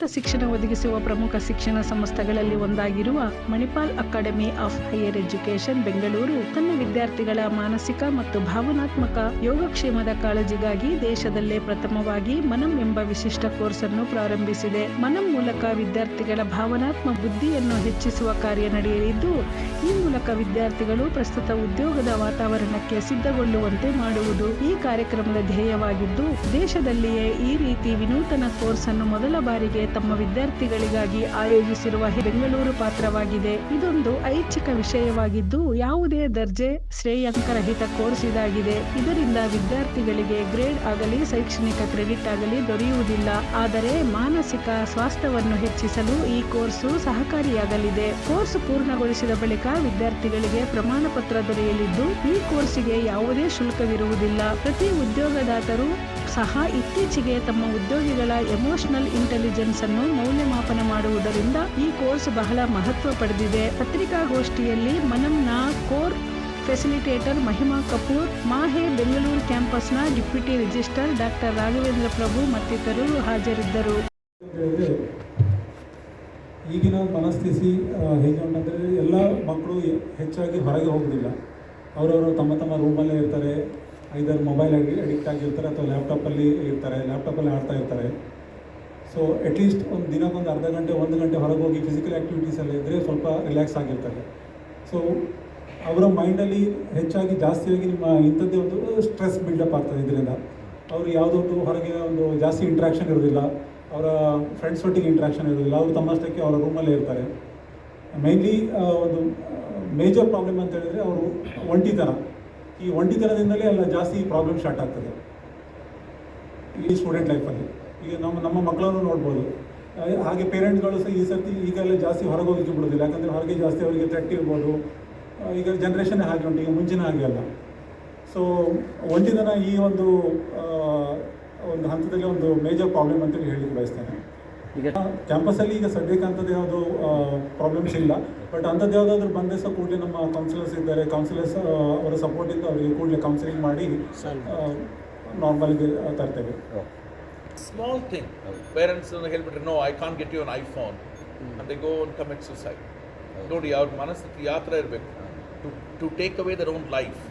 ಉನ್ನತ ಶಿಕ್ಷಣ ಒದಗಿಸುವ ಪ್ರಮುಖ ಶಿಕ್ಷಣ ಸಂಸ್ಥೆಗಳಲ್ಲಿ ಒಂದಾಗಿರುವ Manipal academy of higher education Bengaluru ತನ್ನ ವಿದ್ಯಾರ್ಥಿಗಳ ಮಾನಸಿಕ ಮತ್ತು ಭಾವನಾತ್ಮಕ ಯೋಗಕ್ಷೇಮದ ಕಾಳಜಿಗಾಗಿ ದೇಶದಲ್ಲೇ ಪ್ರಥಮವಾಗಿ ಮನಂ ಎಂಬ ವಿಶಿಷ್ಟ ಕೋರ್ಸ್ ಅನ್ನು ಪ್ರಾರಂಭಿಸಿದೆ. ಮನಂ ಮೂಲಕ ವಿದ್ಯಾರ್ಥಿಗಳ ಭಾವನಾತ್ಮಕ ಬುದ್ಧಿಯನ್ನು ಹೆಚ್ಚಿಸುವ ಕಾರ್ಯ ನಡೆಯಲಿದ್ದು, ಈ ಮೂಲಕ ವಿದ್ಯಾರ್ಥಿಗಳು ಪ್ರಸ್ತುತ ಉದ್ಯೋಗದ ವಾತಾವರಣಕ್ಕೆ ಸಿದ್ಧಗೊಳ್ಳುವಂತೆ ಮಾಡುವುದು ಈ ಕಾರ್ಯಕ್ರಮದ ಧ್ಯೇಯವಾಗಿದ್ದು, ದೇಶದಲ್ಲಿಯೇ ಈ ರೀತಿ ವಿನೂತನ ಕೋರ್ಸ್ ಅನ್ನು ಮೊದಲ ಬಾರಿಗೆ ತಮ್ಮ ವಿದ್ಯಾರ್ಥಿಗಳಿಗಾಗಿ ಆಯೋಜಿಸಿರುವ ಬೆಂಗಳೂರು ಪಾತ್ರವಾಗಿದೆ. ಇದೊಂದು ಐಚ್ಛಿಕ ವಿಷಯವಾಗಿದ್ದು, ಯಾವುದೇ ದರ್ಜೆ ಶ್ರೇಯಾಂಕರಹಿತ ಕೋರ್ಸ್ ಇದಾಗಿದೆ. ಇದರಿಂದ ವಿದ್ಯಾರ್ಥಿಗಳಿಗೆ ಗ್ರೇಡ್ ಆಗಲಿ ಶೈಕ್ಷಣಿಕ ಕ್ರೆಡಿಟ್ ಆಗಲಿ ದೊರೆಯುವುದಿಲ್ಲ. ಆದರೆ ಮಾನಸಿಕ ಸ್ವಾಸ್ಥ್ಯವನ್ನು ಹೆಚ್ಚಿಸಲು ಈ ಕೋರ್ಸು ಸಹಕಾರಿಯಾಗಲಿದೆ. ಕೋರ್ಸ್ ಪೂರ್ಣಗೊಳಿಸಿದ ಬಳಿಕ ವಿದ್ಯಾರ್ಥಿಗಳಿಗೆ ಪ್ರಮಾಣ ಪತ್ರ ದೊರೆಯಲಿದ್ದು, ಈ ಕೋರ್ಸಿಗೆ ಯಾವುದೇ ಶುಲ್ಕವಿರುವುದಿಲ್ಲ. ಪ್ರತಿ ಉದ್ಯೋಗದಾತರು ಸಹ ಇತ್ತೀಚೆಗೆ ತಮ್ಮ ಉದ್ಯೋಗಿಗಳ ಎಮೋಷನಲ್ ಇಂಟೆಲಿಜೆನ್ಸ್ ಅನ್ನು ಮೌಲ್ಯಮಾಪನ ಮಾಡುವುದರಿಂದ ಈ ಕೋರ್ಸ್ ಬಹಳ ಮಹತ್ವ ಪಡೆದಿದೆ. ಪತ್ರಿಕಾಗೋಷ್ಠಿಯಲ್ಲಿ ಮನಂನ ಕೋರ್ ಫೆಸಿಲಿಟೇಟರ್ ಮಹಿಮಾ ಕಪೂರ್, ಮಾಹೆ ಬೆಂಗಳೂರು ಕ್ಯಾಂಪಸ್ನ deputy registrar doctor Raghavendra Prabhu ಮತ್ತಿತರರು ಹಾಜರಿದ್ದರು. ಈಗಿನ ಮನಸ್ಥಿತಿ ಹೇಗೆ ಉಂಟಂದರೆ ಎಲ್ಲ ಮಕ್ಕಳು ಹೆಚ್ಚಾಗಿ ಹೊರಗೆ ಹೋಗೋದಿಲ್ಲ. ಅವರವರು ತಮ್ಮ ರೂಮಲ್ಲೇ ಇರ್ತಾರೆ, ಐದರ್ ಮೊಬೈಲ್ ಅಡಿಕ್ಟ್ ಆಗಿರ್ತಾರೆ ಅಥವಾ ಲ್ಯಾಪ್ಟಾಪಲ್ಲಿ ಇರ್ತಾರೆ, ಲ್ಯಾಪ್ಟಾಪಲ್ಲಿ ಆಡ್ತಾ ಇರ್ತಾರೆ. ಸೊ ಅಟ್ಲೀಸ್ಟ್ ಒಂದು ದಿನಕ್ಕೊಂದು ಅರ್ಧ ಗಂಟೆ 1 ಗಂಟೆ ಹೊರಗೆ ಹೋಗಿ ಫಿಸಿಕಲ್ ಆ್ಯಕ್ಟಿವಿಟೀಸಲ್ಲಿ ಇದ್ದರೆ ಸ್ವಲ್ಪ ರಿಲ್ಯಾಕ್ಸ್ ಆಗಿರ್ತಾರೆ. ಸೊ ಅವರ ಮೈಂಡಲ್ಲಿ ಹೆಚ್ಚಾಗಿ ಜಾಸ್ತಿಯಾಗಿ ಇಂಥದ್ದೇ ಒಂದು ಸ್ಟ್ರೆಸ್ ಬಿಲ್ಡಪ್ ಆಗ್ತದೆ. ಇದರಿಂದ ಅವರು ಯಾವುದೋ ಒಂದು ಹೊರಗೆ ಒಂದು ಜಾಸ್ತಿ ಇಂಟ್ರ್ಯಾಕ್ಷನ್ ಇರೋದಿಲ್ಲ, ಅವರ ಫ್ರೆಂಡ್ಸ್ ಒಟ್ಟಿಗೆ ಇಂಟ್ರ್ಯಾಕ್ಷನ್ ಇರೋದಿಲ್ಲ, ಅವರು ತಮ್ಮಷ್ಟಕ್ಕೆ ಅವರ ರೂಮಲ್ಲೇ ಇರ್ತಾರೆ. ಮೇನ್ಲಿ ಒಂದು ಮೇಜರ್ ಪ್ರಾಬ್ಲಮ್ ಅಂತ ಹೇಳಿದರೆ ಅವರು ಒಂಟಿತನ. ಈ ಒಂಟಿತನದಿಂದಲೇ ಎಲ್ಲ ಜಾಸ್ತಿ ಪ್ರಾಬ್ಲಮ್ ಸ್ಟಾರ್ಟ್ ಆಗ್ತದೆ ಈ ಸ್ಟೂಡೆಂಟ್ ಲೈಫಲ್ಲಿ. ಈಗ ನಮ್ಮ ಮಕ್ಕಳನ್ನು ನೋಡ್ಬೋದು. ಹಾಗೆ ಪೇರೆಂಟ್ಗಳು ಸಹ ಈ ಸರ್ತಿ ಈಗೆಲ್ಲ ಜಾಸ್ತಿ ಹೊರಗೆ ಹೋಗಿಕ್ಕೆ ಬಿಡೋದಿಲ್ಲ, ಯಾಕಂದರೆ ಹೊರಗೆ ಜಾಸ್ತಿ ಅವರಿಗೆ ಥ್ರೆಟ್ ಇರ್ಬೋದು. ಈಗ ಜನ್ರೇಷನ್ ಹಾಗೆ ಉಂಟು, ಈಗ ಮುಂಚಿನ ಹಾಗೆ ಅಲ್ಲ. ಸೊ ಒಂಟಿತನ ಈ ಒಂದು ಹಂತದಲ್ಲಿ ಒಂದು ಮೇಜರ್ ಪ್ರಾಬ್ಲಮ್ ಅಂತೇಳಿ ಹೇಳಲಿಕ್ಕೆ ಬಯಸ್ತೇನೆ. ಈಗ ಕ್ಯಾಂಪಸಲ್ಲಿ ಈಗ ಸದ್ಯಕ್ಕೆ ಅಂಥದ್ದು ಯಾವುದು ಪ್ರಾಬ್ಲಮ್ಸ್ ಇಲ್ಲ. ಬಟ್ ಅಂಥದ್ದು ಯಾವುದಾದ್ರೂ ಬಂದರೆ ಸಹ ಕೂಡಲೇ ನಮ್ಮ ಕೌನ್ಸಿಲರ್ಸ್ ಇದ್ದಾರೆ, ಕೌನ್ಸಿಲರ್ಸ್ ಅವರ ಸಪೋರ್ಟಿಂದ ಅವರಿಗೆ ಕೂಡಲೇ ಕೌನ್ಸಿಲಿಂಗ್ ಮಾಡಿ ನಾರ್ಮಲ್ಗೆ ತರ್ತೇವೆ. Small thing. Parents ಹೇಳ್ಬಿಟ್ರೆ no I can't get you an iPhone and they go and commit suicide. ನೋಡಿ ಅವ್ರ ಮನಸ್ಥಿತಿ ಯಾವ ಥರ ಇರಬೇಕು to take away their own life,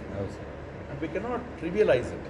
and we cannot trivialize it.